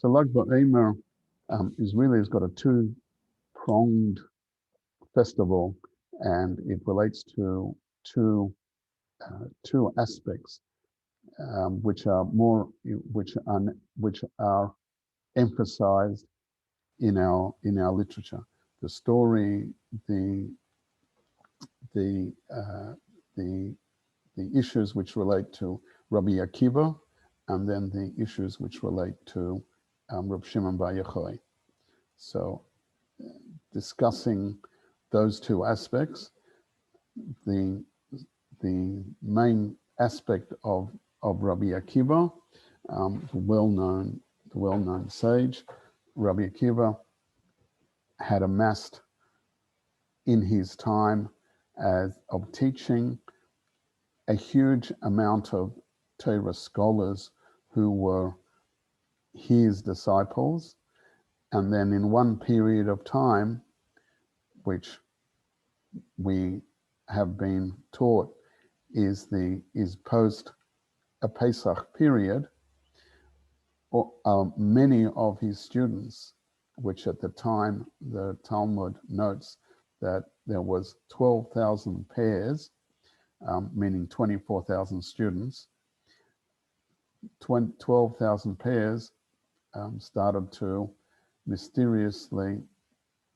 So LagB'omer has got a two-pronged festival, and it relates to two two aspects, which are more which are emphasized in our literature: the story, the the uh, the the issues which relate to Rabbi Akiva, and then the issues which relate to R'Shimon Br Yochaoi. So, discussing those two aspects, the the main aspect of Rabbi Akiva, the well-known sage, Rabbi Akiva had amassed in his time of teaching a huge amount of Torah scholars who were his disciples, and then in one period of time, which we have been taught is post a Pesach period, many of his students, which at the time the Talmud notes that there was 12,000 pairs, meaning 24,000 students, 12,000 pairs started to mysteriously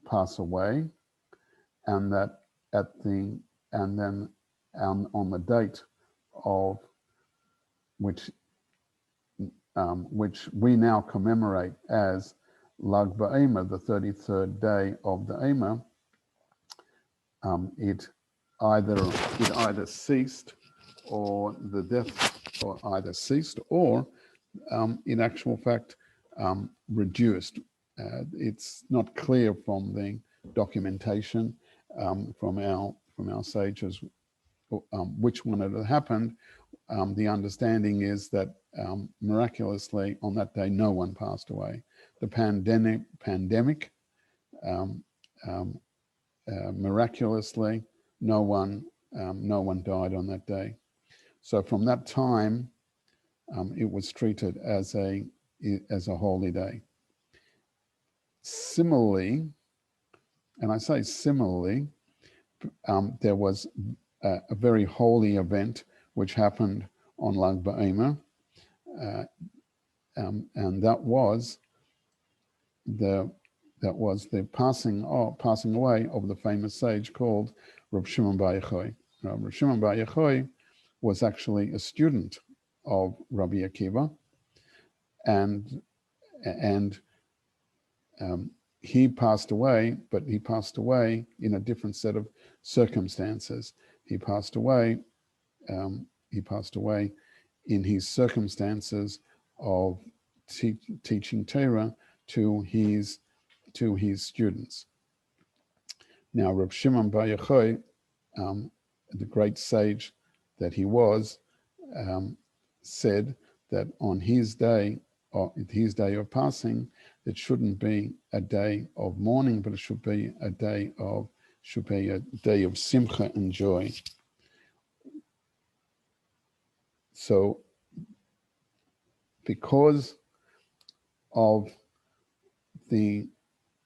pass away, and that on the date of which we now commemorate as LagB'omer, the 33rd day of the Omer, it either ceased, or the death or either ceased, or in actual fact reduced. It's not clear from the documentation from our sages which one had happened. The understanding is that miraculously on that day no one passed away. The pandemic miraculously no one died on that day. So from that time it was treated as a holy day. Similarly, and I say similarly, there was a very holy event which happened on LagB'omer, and that was the passing away of the famous sage called R'Shimon Br Yochaoi. R'Shimon Br Yochaoi was actually a student of Rabbi Akiva, and he passed away, but he passed away in a different set of circumstances. He passed away in his circumstances of teaching Torah to his students. Now, R'Shimon Br Yochaoi, the great sage that he was, said that on his day of passing, it shouldn't be a day of mourning, but it should be a day of simcha and joy. So, because of the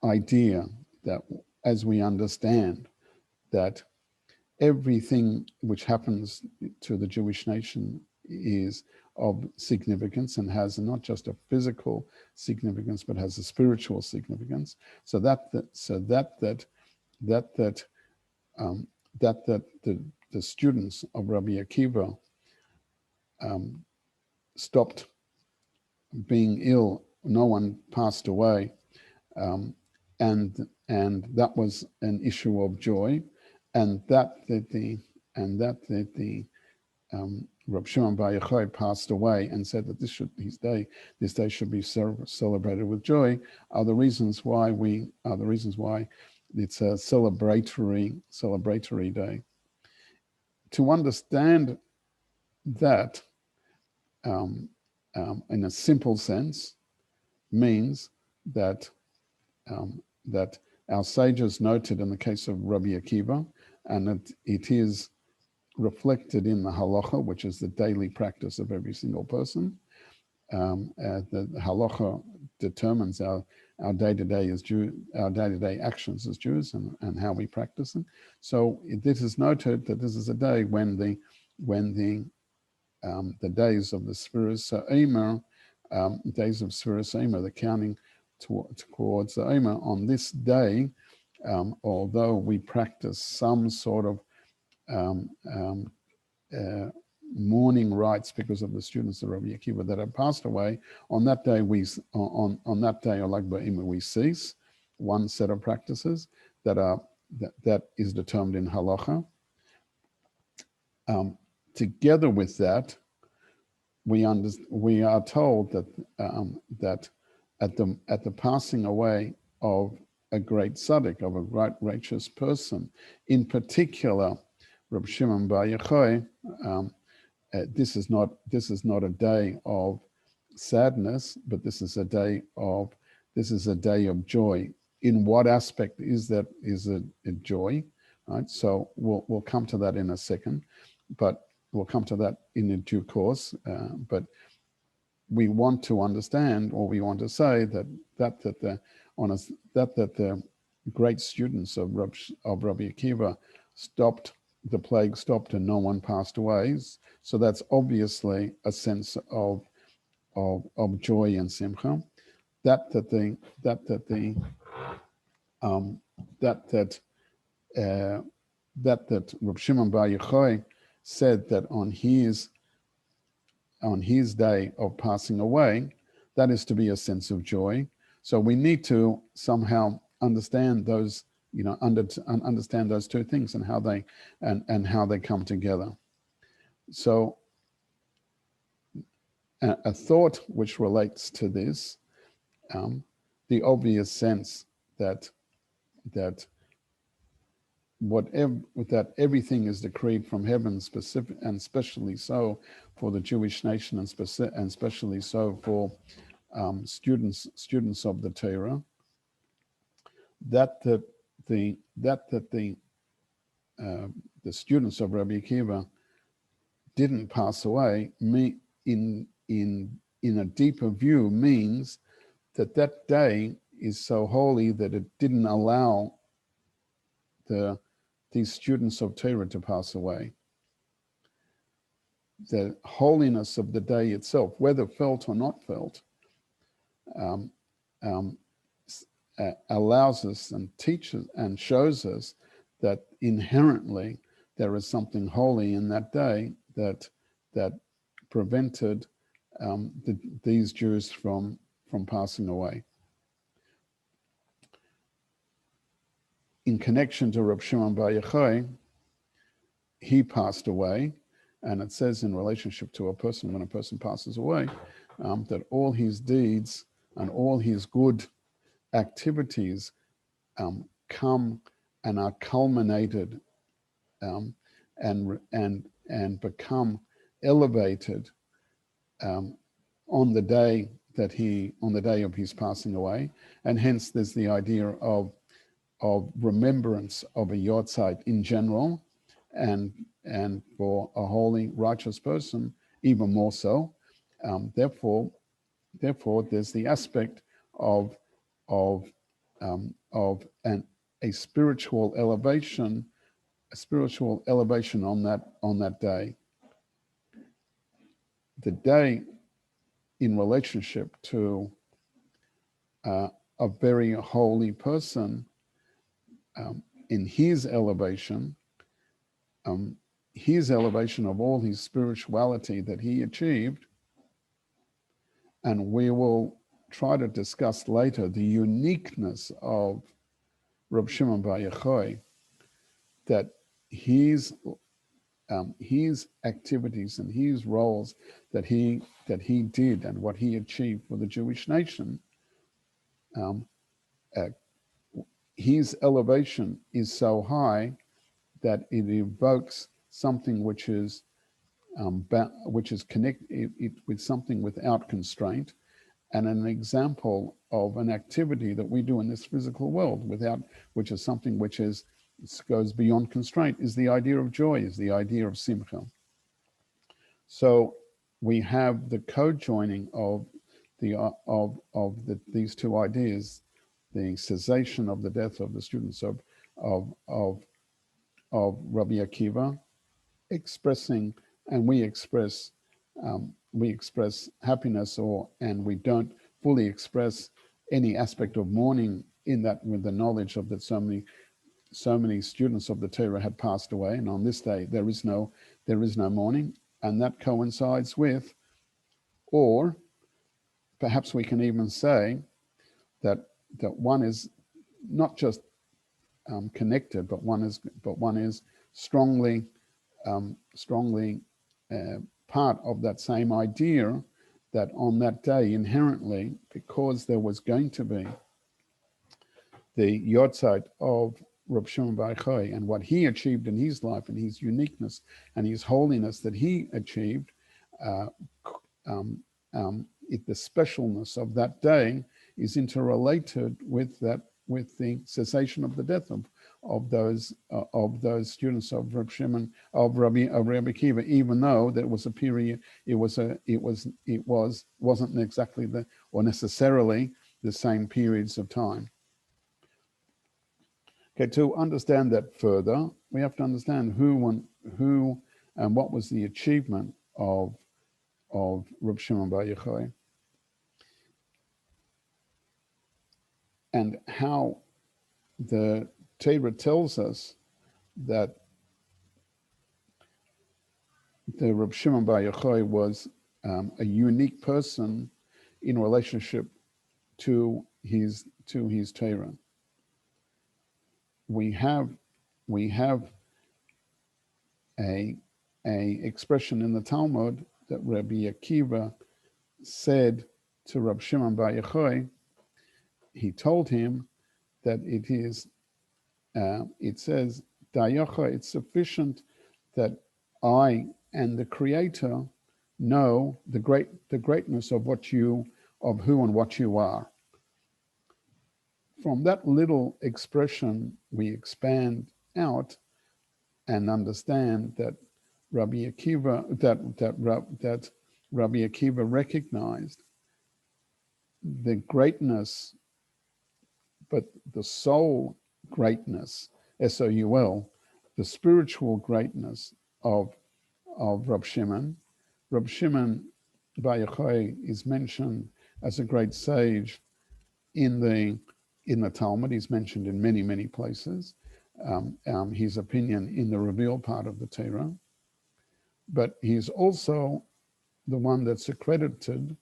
idea that, as we understand, that everything which happens to the Jewish nation is of significance and has not just a physical significance but has a spiritual significance, so that the students of Rabbi Akiva stopped being ill. No one passed away, and that was an issue of joy, and that R'Shimon Br Yochaoi passed away and said that this day should be celebrated with joy are the reasons why it's a celebratory day. To understand that in a simple sense means that that our sages noted in the case of Rabbi Akiva, and it is reflected in the halacha, which is the daily practice of every single person. The halacha determines our day-to-day as Jew, our day-to-day actions as Jews, and how we practice them. So this is noted that this is a day when the days of the sfirat Omer, days of sfirat Omer, the counting towards the Omer, on this day, although we practice some sort of mourning rites because of the students of Rabbi Akiva that have passed away, on that day on that day of LagB'omer we cease one set of practices that is determined in halacha. Together with that, we are told that that at the passing away of a great tzaddik, of a right righteous person, in particular, R'Shimon Br Yochaoi, this is not a day of sadness, but this is a day of joy. In what aspect is it a joy? Right. So we'll come to that in a second, but we'll come to that in a due course. But we want to understand, or we want to say that the great students of Rabbi Akiva the plague stopped and no one passed away. So that's obviously a sense of joy and simcha. That R'Shimon Br Yochaoi said that on his day of passing away, that is to be a sense of joy. So we need to somehow understand those, understand those two things and how they come together. So a thought which relates to this, the obvious sense that everything is decreed from heaven, specific and especially so for the Jewish nation, and especially so for students of the Torah. That the students of Rabbi Akiva didn't pass away, in a deeper view, means that day is so holy that it didn't allow these students of Torah to pass away. The holiness of the day itself, whether felt or not felt, allows us and teaches and shows us that inherently there is something holy in that day that prevented these Jews from passing away. In connection to R'Shimon Br Yochaoi, he passed away, and it says in relationship to a person, when a person passes away, that all his deeds and all his good activities come and are culminated and become elevated on the day of his passing away, and hence there's the idea of remembrance of a yahrzeit in general, and for a holy righteous person even more so. Therefore, there's the aspect of a spiritual elevation on that day. The day in relationship to a very holy person, in his elevation of all his spirituality that he achieved, and we will try to discuss later the uniqueness of R'Shimon Br Yochaoi, that his activities and his roles that he did and what he achieved for the Jewish nation, his elevation is so high that it evokes something which is connected with something without constraint, and an example of an activity that we do in this physical world which is something which goes beyond constraint, is the idea of joy, is the idea of simcha. So we have the co-joining of these two ideas, the cessation of the death of the students of of of Rabbi Akiva, expressing, and we express happiness, and we don't fully express any aspect of mourning in that, with the knowledge of that so many students of the Torah had passed away, and on this day there is no mourning, and that coincides with, or perhaps we can even say that one is not just connected, but one is strongly part of that same idea, that on that day inherently, because there was going to be the yortzeit of R'Shimon Br Yochaoi and what he achieved in his life and his uniqueness and his holiness that he achieved, the specialness of that day is interrelated with the cessation of the death of those students of R'Shimon of Rabbi Akiva, even though there was a period, it wasn't exactly or necessarily the same periods of time. Okay, to understand that further, we have to understand who and what was the achievement of R'Shimon Br Yochaoi, and how the Torah tells us that the R'Shimon Br Yochaoi was a unique person in relationship to his Torah. We have a expression in the Talmud that Rabbi Akiva said to R'Shimon Br Yochaoi. He told him that it says, Dayacha, it's sufficient that I and the Creator know the greatness of who and what you are. From that little expression, we expand out and understand that Rabbi Akiva recognized the greatness, but the soul greatness, S-O-U-L, the spiritual greatness of R'Shimon. R'Shimon Br Yochaoi is mentioned as a great sage in the Talmud. He's mentioned in many places. His opinion in the revealed part of the Torah, but he's also the one that's accredited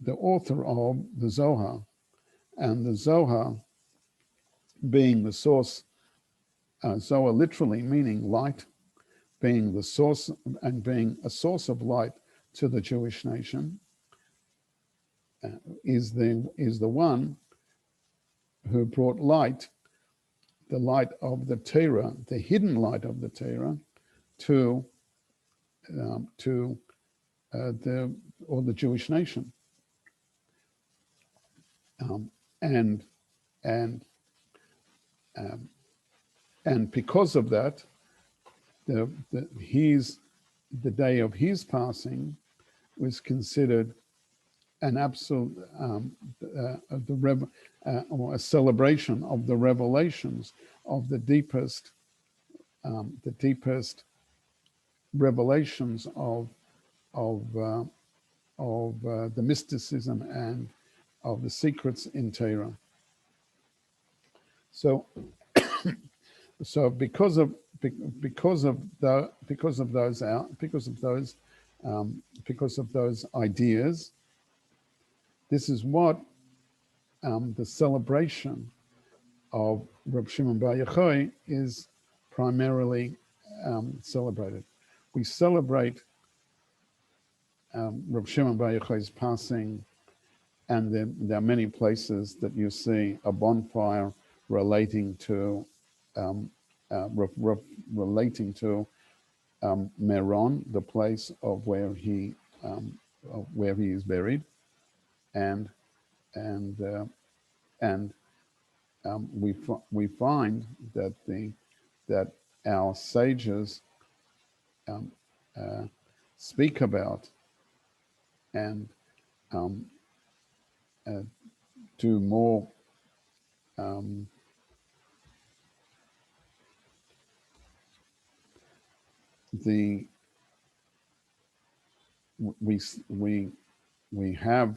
the author of the Zohar, and the Zohar being the source, Zohar literally meaning light, being the source and being a source of light to the Jewish nation, is the one who brought light, the light of the Torah, the hidden light of the Torah, to the Jewish nation, and because of that, the day of his passing was considered an absolute or a celebration of the revelations of the deepest revelations of the mysticism and of the secrets in Torah. So because of those ideas, this is what the celebration of R'Shimon Br Yochaoi is primarily celebrated. We celebrate R'Shimon Br Yochaoi's passing, and there are many places that you see a bonfire relating to Meron, the place of where he is buried, and we find that our sages speak about and do more um, the we have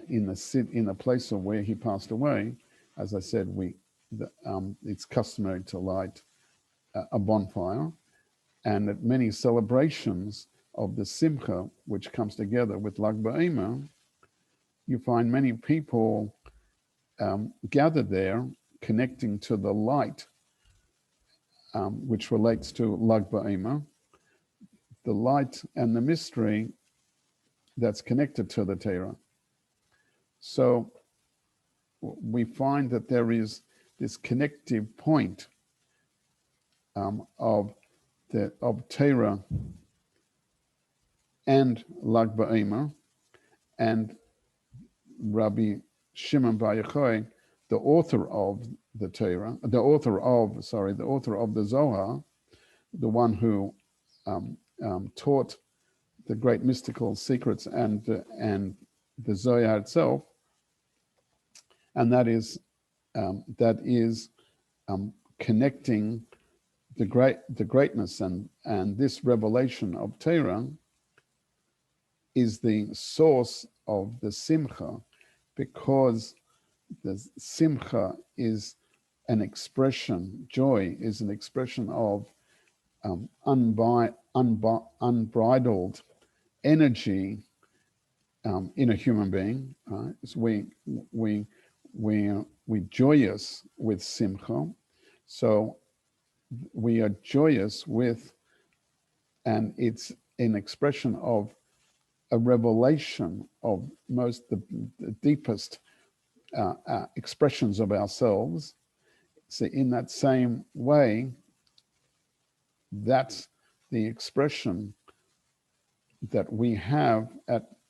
in the place of where he passed away, as I said, it's customary to light a bonfire, and at many celebrations of the Simcha, which comes together with LagB'omer, you find many people gathered there, connecting to the light, which relates to LagB'omer, the light and the mystery that's connected to the Torah. So we find that there is this connective point of Torah and LagB'omer, and Rabbi Shimon Br Yochaoi, the author of the Torah, the author of the Zohar, the one who taught the great mystical secrets and the Zohar itself, and that is connecting the greatness and this revelation of Torah is the source of the Simcha, because the Simcha is an expression, joy is an expression of unbridled energy in a human being. Right? So we're joyous with Simcha, so we are joyous with, and it's an expression of a revelation of the deepest expressions of ourselves. So in that same way, that's the expression that we have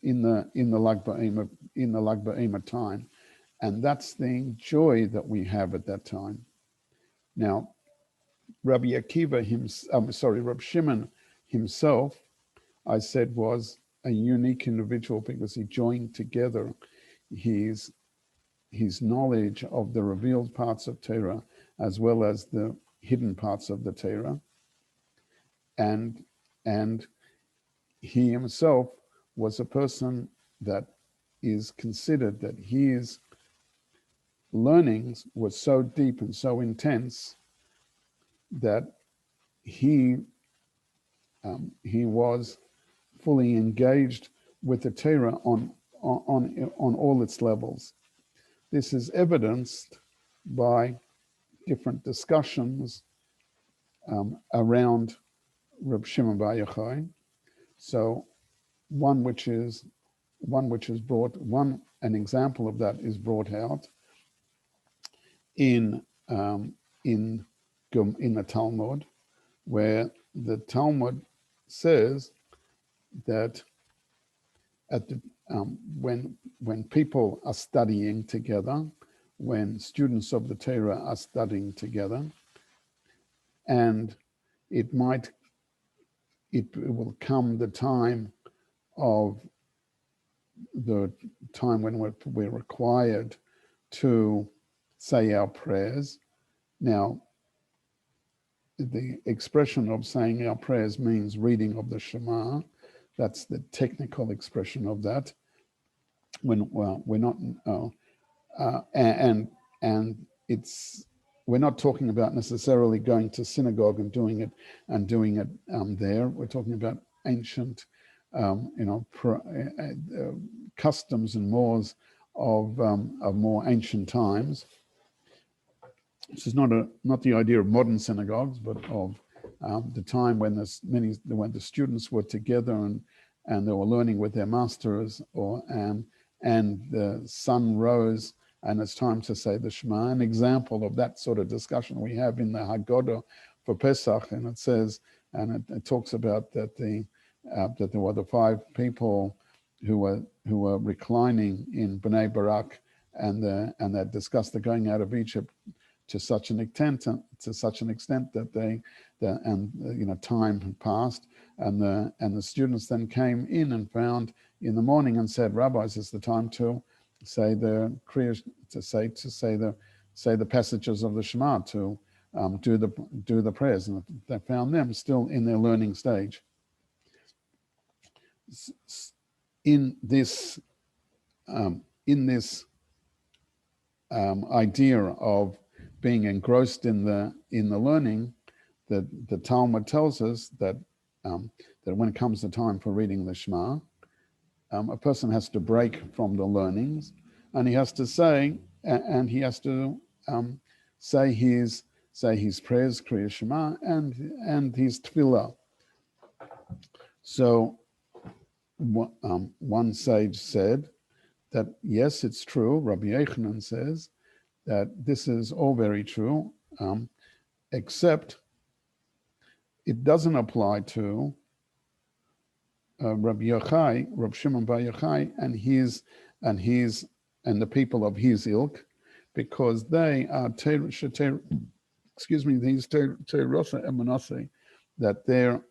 in the LagB'omer time, and that's the joy that we have at that time. Now, Rabbi Shimon himself, I said, was a unique individual because he joined together his knowledge of the revealed parts of Torah as well as the hidden parts of the Torah, and he himself was a person that is considered that his learnings were so deep and so intense that he was fully engaged with the Torah on all its levels. This is evidenced by different discussions around R'Shimon Br Yochaoi. So an example of that is brought out in the Talmud, where the Talmud says that at the when people are studying together, when students of the Torah are studying together, and it will come the time when we're required to say our prayers. Now, the expression of saying our prayers means reading of the Shema. That's the technical expression of that. We're not talking about necessarily going to synagogue and doing it there. We're talking about ancient, customs and mores of more ancient times. This is not the idea of modern synagogues, but of the time when the students were together and they were learning with their masters, and the sun rose and it's time to say the Shema. An example of that sort of discussion we have in the Haggadah for Pesach, and it says, and it talks about that there were the 5 people who were reclining in Bnei Barak, and that discussed the going out of Egypt to such an extent that time had passed, and the students then came in and found in the morning and said, "Rabbis, it's the time to say the Kriya, say the passages of the Shema, to do the prayers, and they found them still in their learning stage. In this idea of being engrossed in the learning, the Talmud tells us that that when it comes to time for reading the Shema, a person has to break from the learnings, and he has to say say his prayers, Kriya Shema, and his tefillah. So one sage said that yes, it's true. Rabbi Yochanan says that this is all very true, except it doesn't apply to Rabbi R'Shimon Br Yochaoi, and the people of his ilk, because they are these Teirasa and Manasseh, that their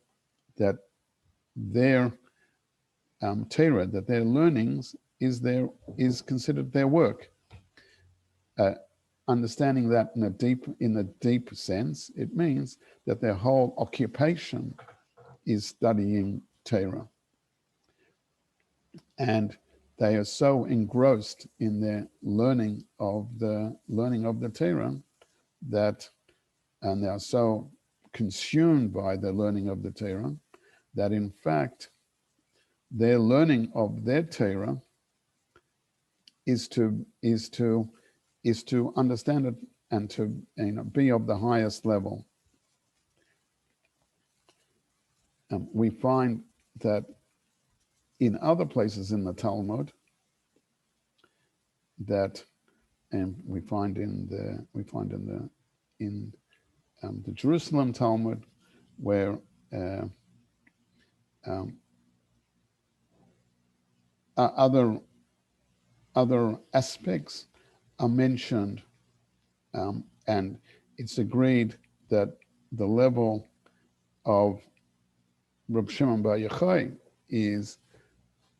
Torah, that their learnings is considered their work. Understanding that in a deep sense, it means that their whole occupation is studying Torah, and they are so engrossed in their learning of the Torah and they are so consumed by the learning of the Torah that in fact their learning of their Torah is to understand it and to be of the highest level. We find that in other places in the Talmud, that, and we find in the Jerusalem Talmud, where other aspects are mentioned, and it's agreed that the level of R'Shimon Br Yochaoi is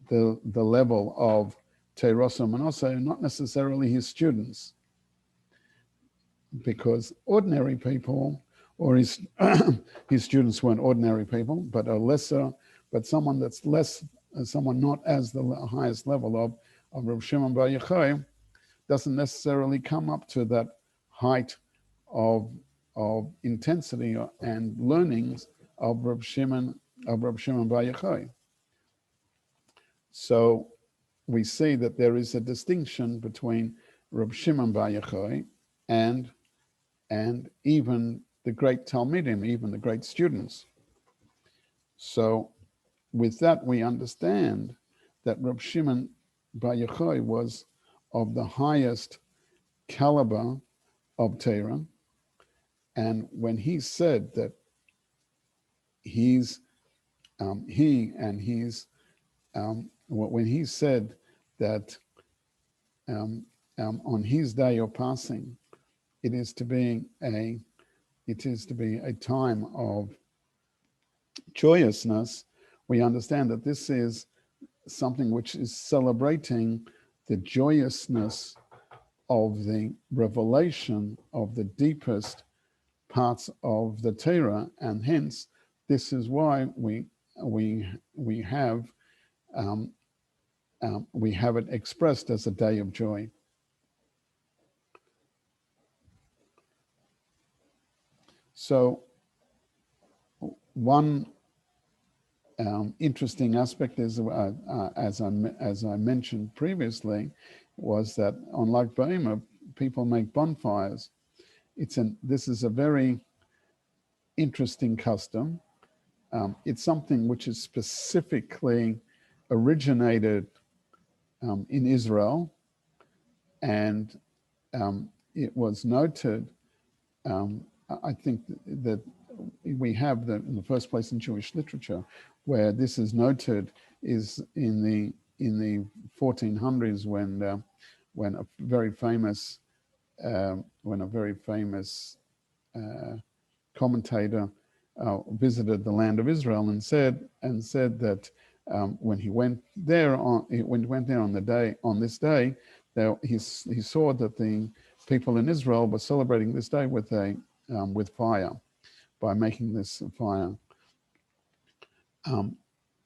the level of Teirasa Manasseh, not necessarily his students, because ordinary people, or his his students weren't ordinary people, but someone that's less, someone not as the highest level of R'Shimon Br Yochaoi, doesn't necessarily come up to that height of intensity and learnings of R'Shimon Br Yochaoi. So we see that there is a distinction between R'Shimon Br Yochaoi and even the great Talmidim, even the great students. So with that, we understand that R'Shimon Br Yochaoi was of the highest caliber of Torah, and when he said that when he said that on his day of passing, it is to be a time of joyousness, we understand that this is something which is celebrating the joyousness of the revelation of the deepest parts of the Torah, and hence this is why we have it expressed as a day of joy. So one interesting aspect is, as I mentioned previously, was that on LagB'omer, people make bonfires. This is a very interesting custom. It's something which is specifically originated in Israel, and it was noted. I think that we have in the first place in Jewish literature, where this is noted, is in the 1400s when a very famous commentator visited the land of Israel and said that when he went there on this day, he saw that the people in Israel were celebrating this day with fire, by making this fire.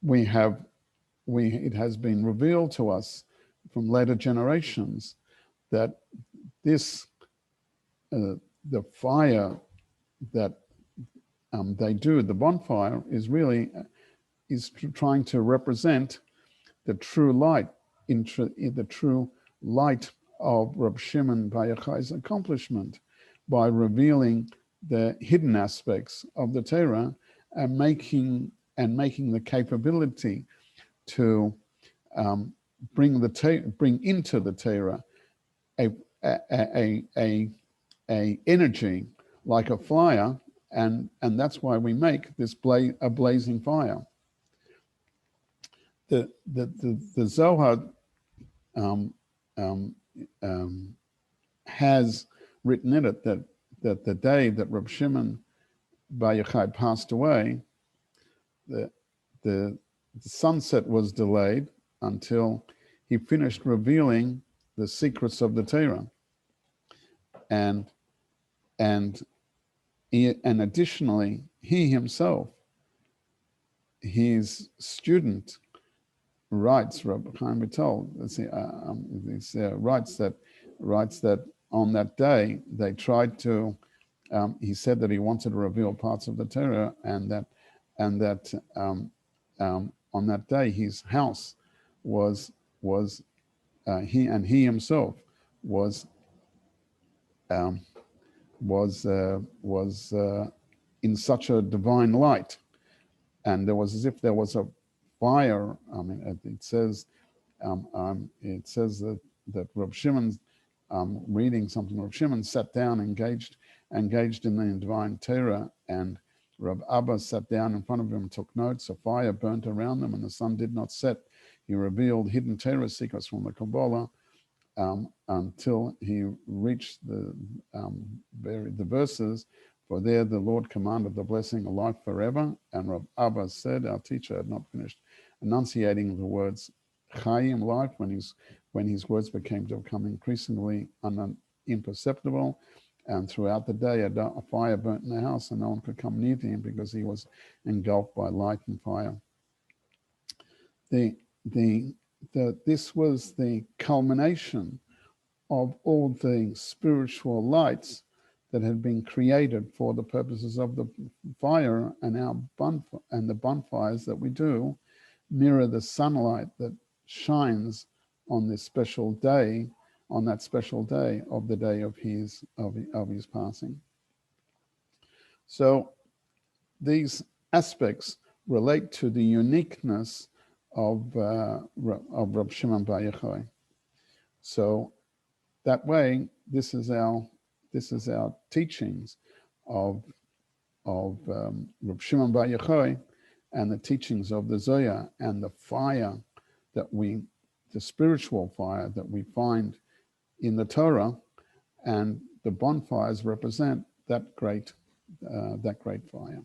It has been revealed to us from later generations that this the fire that they do, the bonfire, is really trying to represent the true light, the true light of R'Shimon Br Yochaoi's accomplishment, by revealing the hidden aspects of the Torah and making the capability to bring into the Torah a energy like a fire, and that's why we make this a blazing fire. The Zohar has written in it that the day that R'Shimon Br Yochaoi passed away, the sunset was delayed until he finished revealing the secrets of the Torah, and additionally, he himself, his student, writes, Rabbi Chaim Vital, writes that on that day they tried to. He said that he wanted to reveal parts of the Torah, and that on that day his house was he himself was in such a divine light, and there was as if there was a fire. I mean, it says that Reb Shimon's reading something. Reb Shimon sat down, engaged in the divine Torah, and Reb Abba sat down in front of him and took notes. A fire burnt around them, and the sun did not set. He revealed hidden Torah secrets from the Kabbalah until he reached the verses. For there the Lord commanded the blessing of life forever. And Reb Abba said, our teacher had not finished enunciating the words Chaim, life, when his words became to become increasingly imperceptible. And throughout the day, a fire burnt in the house, and no one could come near to him because he was engulfed by light and fire. This was the culmination of all the spiritual lights that had been created for the purposes of the fire, and the bonfires that we do mirror the sunlight that shines on this special day, on that special day of the day of his passing. So these aspects relate to the uniqueness of R'Shimon Br Yochaoi. So that way, this is our teachings of R'Shimon Br Yochaoi, and the teachings of the Zohar, and the fire the spiritual fire that we find in the Torah, and the bonfires represent that great fire.